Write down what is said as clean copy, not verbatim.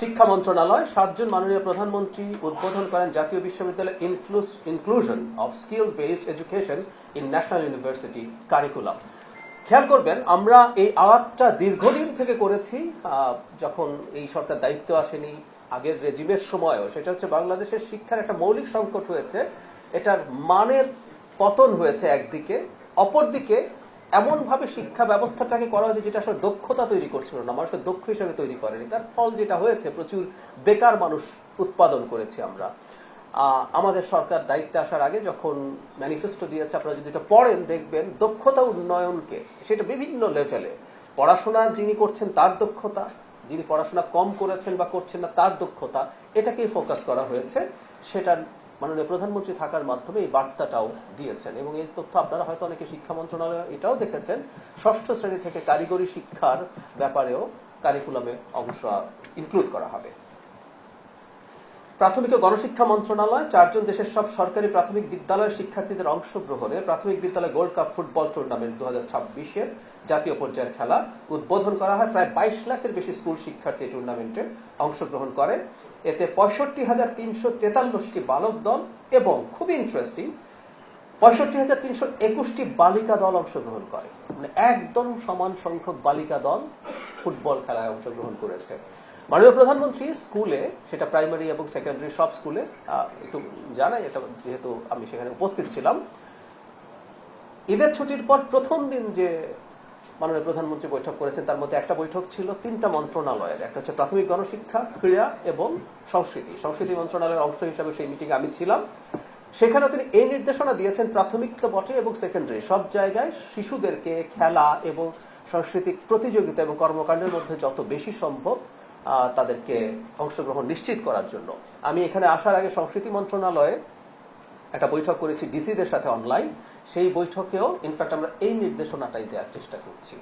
শিক্ষা মন্ত্রণালয় 7 জুন মাননীয় প্রধানমন্ত্রী উদ্বোধন করেন জাতীয় বিশ্ববিদ্যালয় inclusion of skill based education in national university curriculum. খেয়াল করবেন, আমরা এই আলাপটা দীর্ঘদিন থেকে করেছি, যখন এই সরকার দায়িত্ব আসেনি, আগের রেজিমের সময়ও। সেটা হচ্ছে বাংলাদেশের শিক্ষার একটা মৌলিক সংকট হয়েছে, এটার মানের পতন হয়েছে একদিকে, অপরদিকে এমনভাবে শিক্ষা ব্যবস্থাটাকে করা হয়েছে যেটা আসলে দক্ষতা তৈরি করছিল না, মানুষকে দক্ষ হিসেবে তৈরি করেনি। তার ফল যেটা হয়েছে, প্রচুর বেকার মানুষ উৎপাদন করেছি আমরা। আমাদের সরকার দায়িত্বে আসার আগে যখন ম্যানিফেস্টো দিয়েছে, আপনারা যদি এটা পড়েন দেখবেন দক্ষতা উন্নয়নকে, সেটা বিভিন্ন লেভেলে, পড়াশোনার যিনি করছেন তার দক্ষতা, যিনি পড়াশোনা কম করেছেন বা করছেন না তার দক্ষতা, এটাকেই ফোকাস করা হয়েছে। সেটা মাননীয় প্রধানমন্ত্রী থাকার মাধ্যমে এই বার্তাটাও দিয়েছেন। এবং এই তথ্য আপনারা হয়তো অনেকে শিক্ষা মন্ত্রণালয় এটাও দেখেছেন, ষষ্ঠ শ্রেণী থেকে কারিগরি শিক্ষার ব্যাপারেও কারিকুলামে অংশ ইনক্লুড করা হবে। প্রাথমিক ও গণশিক্ষা মন্ত্রণালয় 4 জন দেশের সব সরকারি প্রাথমিক বিদ্যালয়ের শিক্ষার্থীদের অংশগ্রহণে প্রাথমিক বিদ্যালয় গোল্ড কাপ ফুটবল টুর্নামেন্ট 2026-এর জাতীয় পর্যায়ের খেলা উদ্বোধন করা হয়। প্রায় 22 লাখের বেশি স্কুল শিক্ষার্থী টুর্নামেন্টে অংশগ্রহণ করে। এতে 65,343টি বালক দল এবং খুবই ইন্টারেস্টিং 65,321টি বালিকা দল অংশগ্রহণ করে। মানে একদম সমান সংখ্যক বালিকা দল ফুটবল খেলায় অংশগ্রহণ করেছে। মাননীয় প্রধানমন্ত্রী স্কুলে, সেটা প্রাইমারি এবং সেকেন্ডারি সব স্কুলে, একটু জানাই এটা যেহেতু আমি সেখানে উপস্থিত ছিলাম, ঈদের ছুটির পর প্রথম দিন যে মাননীয় প্রধানমন্ত্রী বৈঠক করেছেন তার মধ্যে একটা বৈঠক ছিল 3টা মন্ত্রণালয়ের। একটা হচ্ছে প্রাথমিক গণশিক্ষা, ক্রীড়া এবং সংস্কৃতি মন্ত্রণালয়ের অংশ হিসাবে সেই মিটিংয়ে আমি ছিলাম। সেখানেও তিনি এই নির্দেশনা দিয়েছেন, প্রাথমিক তো বটে এবং সেকেন্ডারি সব জায়গায় শিশুদেরকে খেলা এবং সাংস্কৃতিক প্রতিযোগিতা এবং কর্মকাণ্ডের মধ্যে যত বেশি সম্ভব তাদেরকে অংশগ্রহণ নিশ্চিত করার জন্য। আমি এখানে আসার আগে সংস্কৃতি মন্ত্রণালয়ে একটা বৈঠক করেছি ডিসিদের সাথে অনলাইন। সেই বৈঠকেও ইনফ্যাক্ট আমরা এই নির্দেশনাটাই দেওয়ার চেষ্টা করছি।